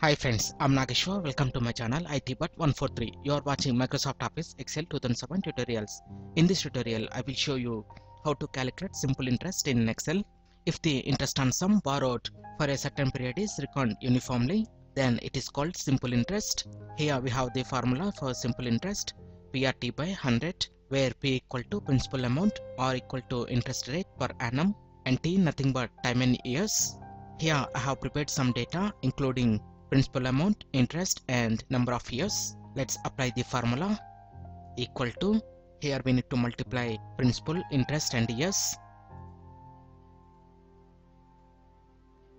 Hi friends, I'm Nageshwar. Welcome to my channel ITBut143. You are watching Microsoft Office Excel 2007 tutorials. In this tutorial, I will show you how to calculate simple interest in Excel. If the interest on sum borrowed for a certain period is reckoned uniformly, then it is called simple interest. Here we have the formula for simple interest, PRT by 100, where P equal to principal amount, R equal to interest rate per annum, and T nothing but time in years. Here I have prepared some data including principal amount, interest and number of years. Let's apply the formula. Equal to, here we need to multiply principal, interest and years.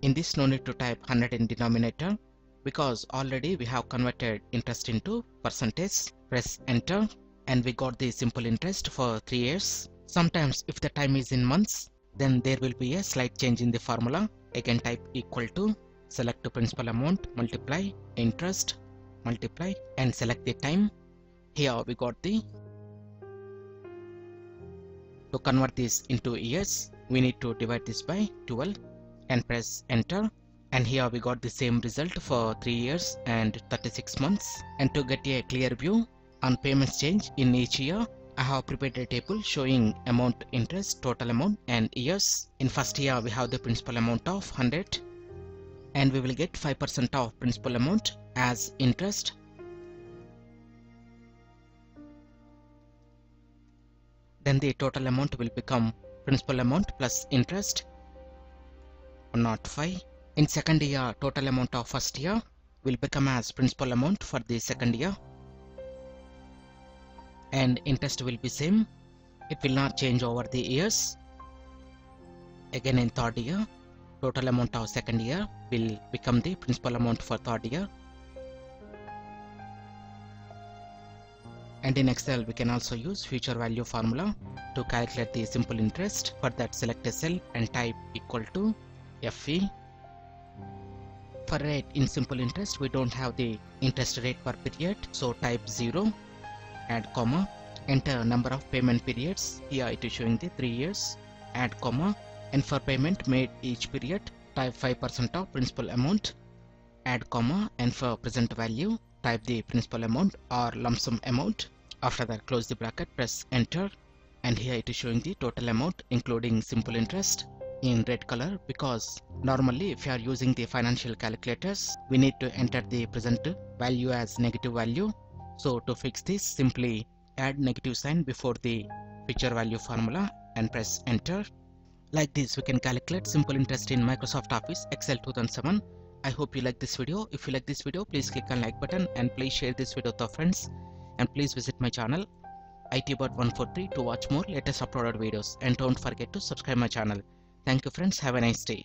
In this no need to type 100 in denominator because already we have converted interest into percentage. Press enter and we got the simple interest for 3 years. Sometimes if the time is in months, then there will be a slight change in the formula. Again type equal to, select the principal amount, multiply interest, multiply and select the time. Here we got the, to convert this into years we need to divide this by 12 and press enter, and here we got the same result for 3 years and 36 months. And to get a clear view on payments change in each year, I have prepared a table showing amount, interest, total amount and years. In first year we have the principal amount of 100 and we will get 5% of principal amount as interest. Then the total amount will become principal amount plus interest 105. In second year, total amount of first year will become as principal amount for the second year, and interest will be same. It will not change over the years. Again in third year, total amount of second year will become the principal amount for third year. And in Excel we can also use future value formula to calculate the simple interest. For that, select a cell and type equal to FE. For rate in simple interest we don't have the interest rate per period, so type 0, add comma, enter number of payment periods. Here it is showing the 3 years, add comma, and for payment made each period type 5% of principal amount, add comma, and for present value type the principal amount or lump sum amount. After that close the bracket, press enter, and here it is showing the total amount including simple interest in red color, because normally if you are using the financial calculators we need to enter the present value as negative value. So to fix this, simply add negative sign before the future value formula and press enter. Like this we can calculate simple interest in Microsoft Office Excel 2007. I hope you like this video. If you like this video, please click on like button and please share this video with your friends, and please visit my channel ITBut143 to watch more latest uploaded videos, and don't forget to subscribe my channel. Thank you friends, have a nice day.